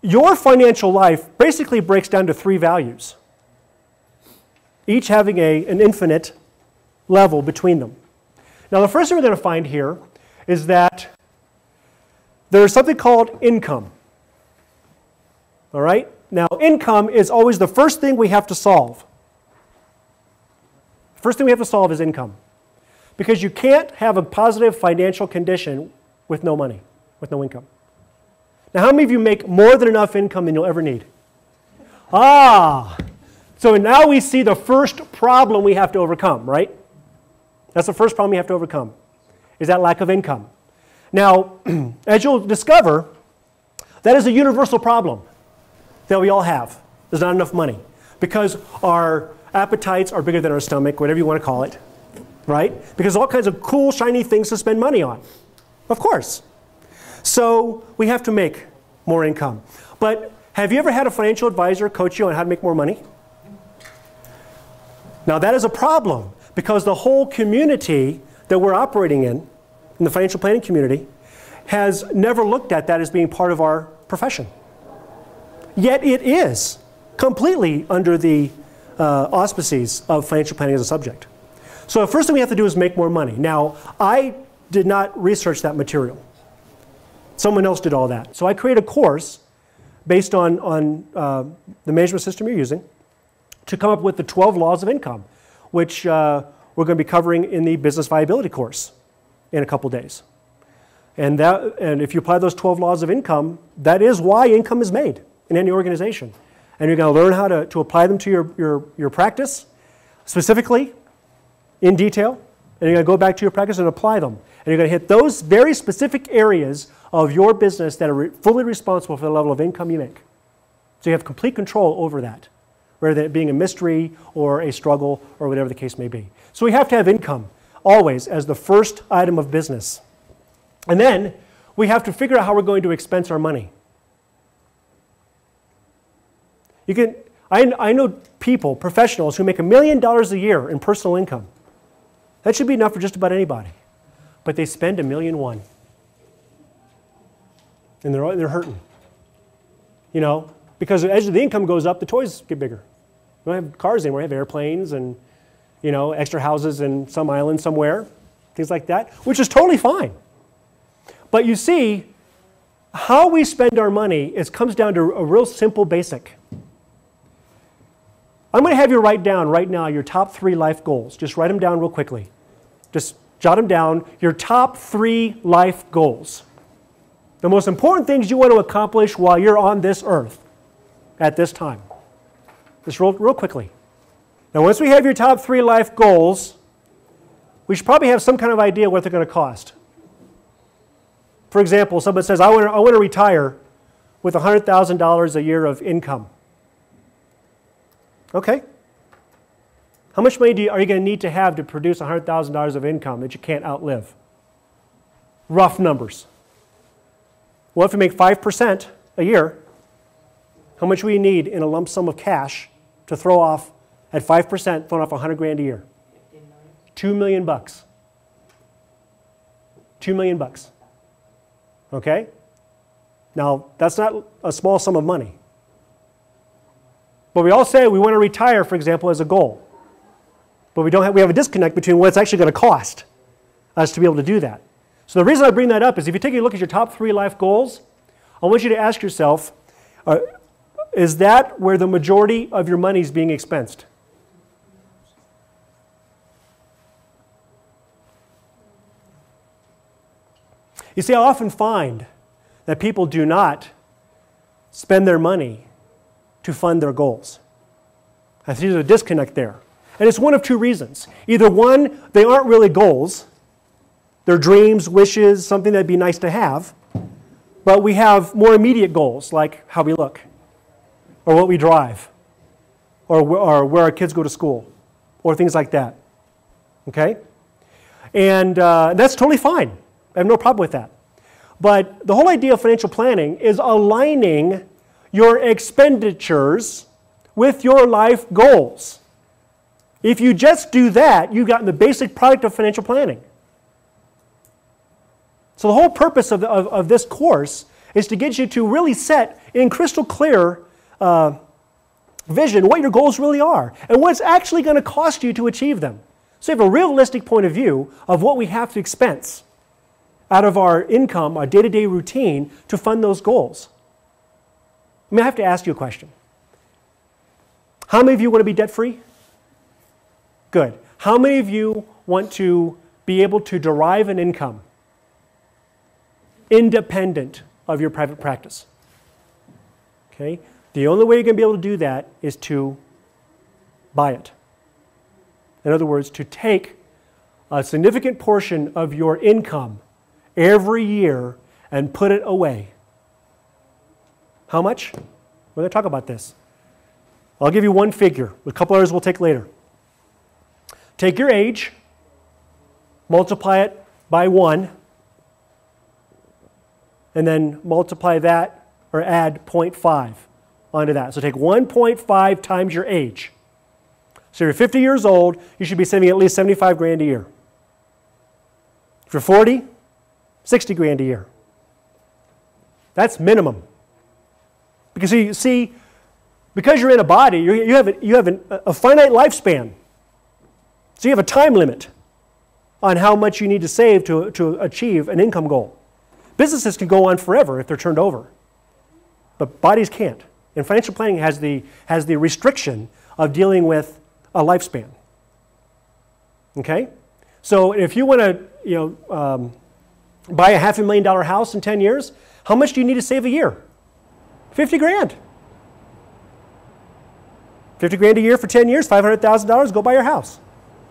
Your financial life basically breaks down to 3 values, each having an infinite level between them. Now, the first thing we're going to find here is that there's something called income. All right? Now, income is always the first thing we have to solve. First thing we have to solve is income. Because you can't have a positive financial condition with no money, with no income. Now, how many of you make more than enough income than you'll ever need? So now we see the first problem we have to overcome, right? That's the first problem we have to overcome, is that lack of income. Now, as you'll discover, that is a universal problem that we all have. There's not enough money because our appetites are bigger than our stomach, whatever you want to call it, right? Because all kinds of cool, shiny things to spend money on, of course. So we have to make more income. But have you ever had a financial advisor coach you on how to make more money? Now that is a problem because the whole community that we're operating in the financial planning community, has never looked at that as being part of our profession. Yet it is completely under the auspices of financial planning as a subject. So the first thing we have to do is make more money. Now, I did not research that material. Someone else did all that. So I created a course based on the management system you're using to come up with the 12 laws of income, which we're going to be covering in the business viability course in a couple days. And if you apply those 12 laws of income, that is why income is made in any organization. And you're going to learn how to apply them to your practice, specifically, in detail. And you're going to go back to your practice and apply them. And you're going to hit those very specific areas of your business that are fully responsible for the level of income you make. So you have complete control over that, rather than it being a mystery or a struggle or whatever the case may be. So we have to have income always as the first item of business. And then we have to figure out how we're going to expense our money. I know people, professionals, who make $1 million a year in personal income. That should be enough for just about anybody. But they spend $1.1 million. And they're hurting. You know, because as the income goes up, the toys get bigger. We don't have cars anymore. We have airplanes and, you know, extra houses in some island somewhere, things like that, which is totally fine. But you see, how we spend our money comes down to a real simple basic. I'm going to have you write down right now your top 3 life goals. Just write them down real quickly. Just jot them down. Your top 3 life goals. The most important things you want to accomplish while you're on this earth at this time. Just real quickly. Now, once we have your top 3 life goals, we should probably have some kind of idea what they're going to cost. For example, someone says, I want to retire with $100,000 a year of income. Okay. How much money are you going to need to have to produce $100,000 of income that you can't outlive? Rough numbers. Well, if you make 5% a year, how much will you need in a lump sum of cash to throw off at 5%, throwing off $100,000 a year? $2 million bucks. $2 million bucks. Okay? Now, that's not a small sum of money. But we all say we want to retire, for example, as a goal. But we have a disconnect between what it's actually going to cost us to be able to do that. So the reason I bring that up is if you take a look at your top 3 life goals, I want you to ask yourself, is that where the majority of your money is being expensed? You see, I often find that people do not spend their money to fund their goals. I see there's a disconnect there. And it's one of 2 reasons. Either one, they aren't really goals. They're dreams, wishes, something that'd be nice to have. But we have more immediate goals, like how we look, or what we drive, or where our kids go to school, or things like that. Okay? And that's totally fine. I have no problem with that. But the whole idea of financial planning is aligning your expenditures with your life goals. If you just do that, you've gotten the basic product of financial planning. So the whole purpose of this course is to get you to really set in crystal clear vision what your goals really are and what's actually going to cost you to achieve them. So you have a realistic point of view of what we have to expense out of our income, our day-to-day routine to fund those goals. I mean, I have to ask you a question. How many of you want to be debt-free? Good. How many of you want to be able to derive an income independent of your private practice? Okay? The only way you're going to be able to do that is to buy it. In other words, to take a significant portion of your income every year and put it away. How much? We're going to talk about this. I'll give you one figure. A couple others we'll take later. Take your age, multiply it by 1, and then multiply that or add 0.5 onto that. So take 1.5 times your age. So you're 50 years old, you should be saving at least 75 grand a year. If you're 40, 60 grand a year. That's minimum. Because you see, because you're in a body, you have a finite lifespan. So you have a time limit on how much you need to save to achieve an income goal. Businesses can go on forever if they're turned over, but bodies can't. And financial planning has the restriction of dealing with a lifespan. Okay? So if you want to buy a $500,000 house in 10 years, how much do you need to save a year? 50 grand. 50 grand a year for 10 years, $500,000, go buy your house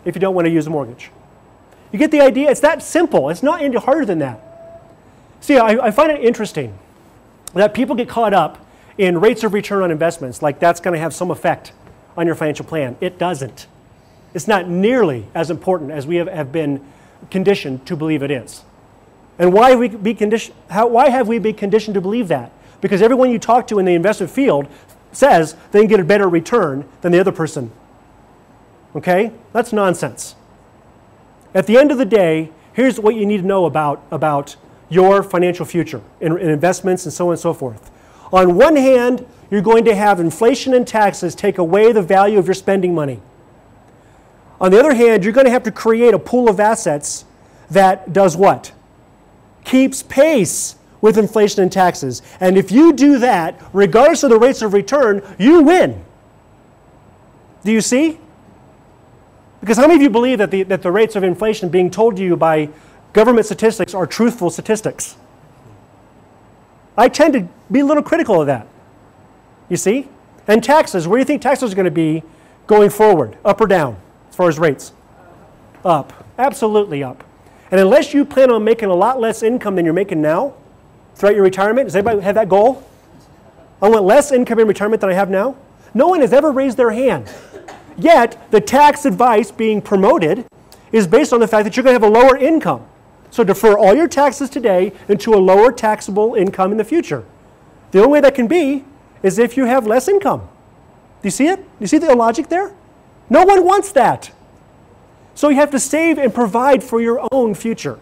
if you don't want to use a mortgage. You get the idea? It's that simple. It's not any harder than that. See, I find it interesting that people get caught up in rates of return on investments, like that's going to have some effect on your financial plan. It doesn't. It's not nearly as important as we have been conditioned to believe it is. And why have we been conditioned to believe that? Because everyone you talk to in the investment field says they can get a better return than the other person. Okay? That's nonsense. At the end of the day, here's what you need to know about your financial future in investments and so on and so forth. On one hand, you're going to have inflation and taxes take away the value of your spending money. On the other hand, you're going to have to create a pool of assets that does what? Keeps pace with inflation and taxes. And if you do that, regardless of the rates of return, you win. Do you see? Because how many of you believe that the rates of inflation being told to you by government statistics are truthful statistics? I tend to be a little critical of that. You see? And taxes, where do you think taxes are going to be going forward? Up or down as far as rates? Up. Absolutely up. And unless you plan on making a lot less income than you're making now throughout your retirement, does anybody have that goal? I want less income in retirement than I have now? No one has ever raised their hand. Yet, the tax advice being promoted is based on the fact that you're going to have a lower income. So defer all your taxes today into a lower taxable income in the future. The only way that can be is if you have less income. Do you see it? Do you see the logic there? No one wants that. So you have to save and provide for your own future.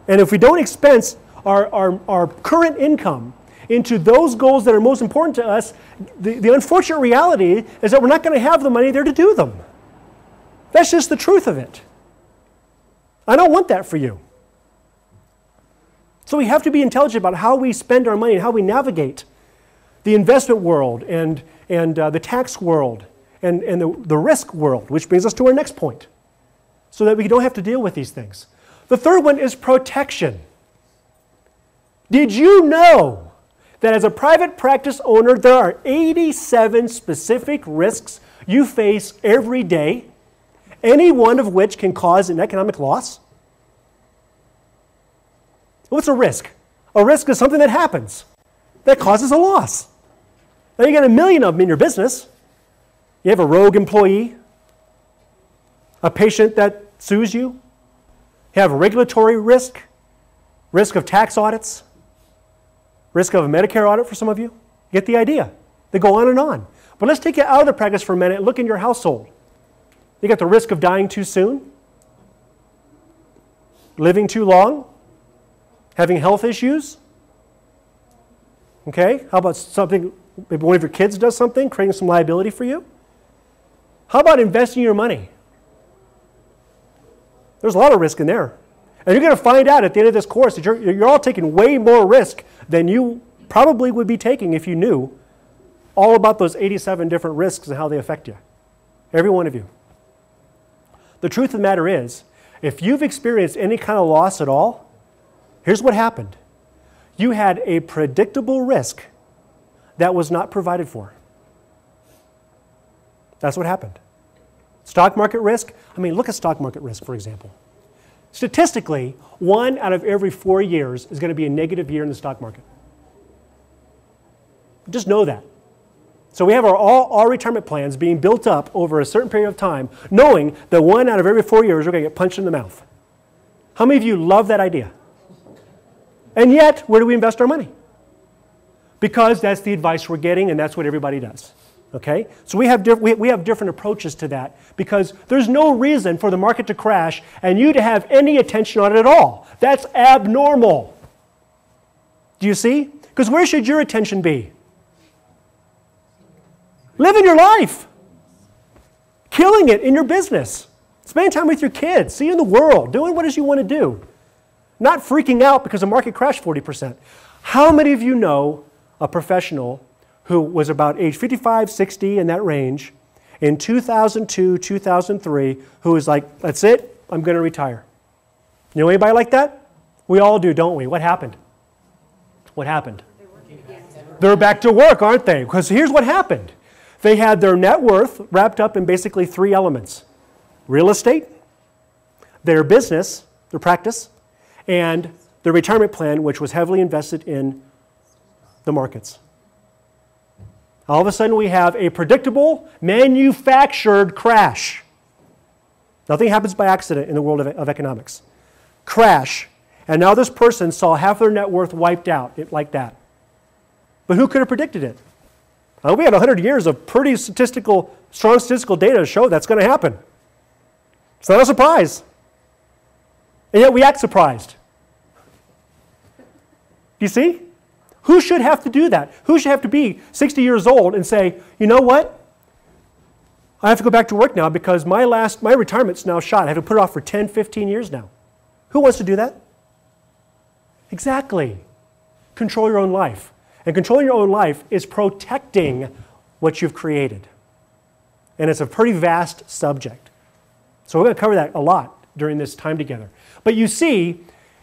And if we don't expense our current income into those goals that are most important to us, the unfortunate reality is that we're not going to have the money there to do them. That's just the truth of it. I don't want that for you. So we have to be intelligent about how we spend our money and how we navigate the investment world and the tax world and the risk world, which brings us to our next point, so that we don't have to deal with these things. The third one is protection. Did you know that as a private practice owner, there are 87 specific risks you face every day, any one of which can cause an economic loss? What's a risk? A risk is something that happens that causes a loss. Now you got a million of them in your business. You have a rogue employee, a patient that sues you, you have a regulatory risk, risk of tax audits, risk of a Medicare audit for some of you. Get the idea. They go on and on. But let's take it out of the practice for a minute and look in your household. You got the risk of dying too soon, living too long, having health issues, Okay? How about something, maybe one of your kids does something, creating some liability for you? How about investing your money? There's a lot of risk in there. And you're going to find out at the end of this course that you're all taking way more risk than you probably would be taking if you knew all about those 87 different risks and how they affect you. Every one of you. The truth of the matter is, if you've experienced any kind of loss at all, here's what happened. You had a predictable risk that was not provided for. That's what happened. Stock market risk, I mean, look at stock market risk, for example. Statistically, 1 out of every 4 years is going to be a negative year in the stock market. Just know that. So we have all retirement plans being built up over a certain period of time, knowing that 1 out of every 4 years we're going to get punched in the mouth. How many of you love that idea? And yet, where do we invest our money? Because that's the advice we're getting, and that's what everybody does. Okay? So we have different approaches to that, because there's no reason for the market to crash and you to have any attention on it at all. That's abnormal. Do you see? Because where should your attention be? Living your life. Killing it in your business. Spending time with your kids. Seeing the world. Doing what it is you want to do. Not freaking out because the market crashed 40%. How many of you know a professional who was about age 55, 60, in that range, in 2002, 2003, who was like, that's it, I'm going to retire? You know anybody like that? We all do, don't we? What happened? What happened? They're back to work, aren't they? Because here's what happened. They had their net worth wrapped up in basically 3 elements. Real estate, their business, their practice, and their retirement plan, which was heavily invested in the markets. All of a sudden we have a predictable, manufactured crash. Nothing happens by accident in the world of economics. Crash. And now this person saw half their net worth wiped out like that. But who could have predicted it? We had 100 years of pretty strong statistical data to show that's going to happen. It's not a surprise. And yet we act surprised. Do you see? Who should have to do that? Who should have to be 60 years old and say, you know what? I have to go back to work now because my retirement's now shot. I have to put it off for 10, 15 years now. Who wants to do that? Exactly. Control your own life. And controlling your own life is protecting what you've created. And it's a pretty vast subject. So we're going to cover that a lot during this time together. But you see,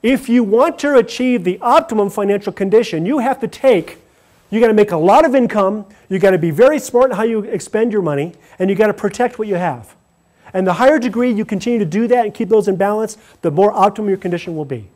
if you want to achieve the optimum financial condition, you got to make a lot of income, you got to be very smart in how you expend your money, and you got to protect what you have. And the higher degree you continue to do that and keep those in balance, the more optimum your condition will be.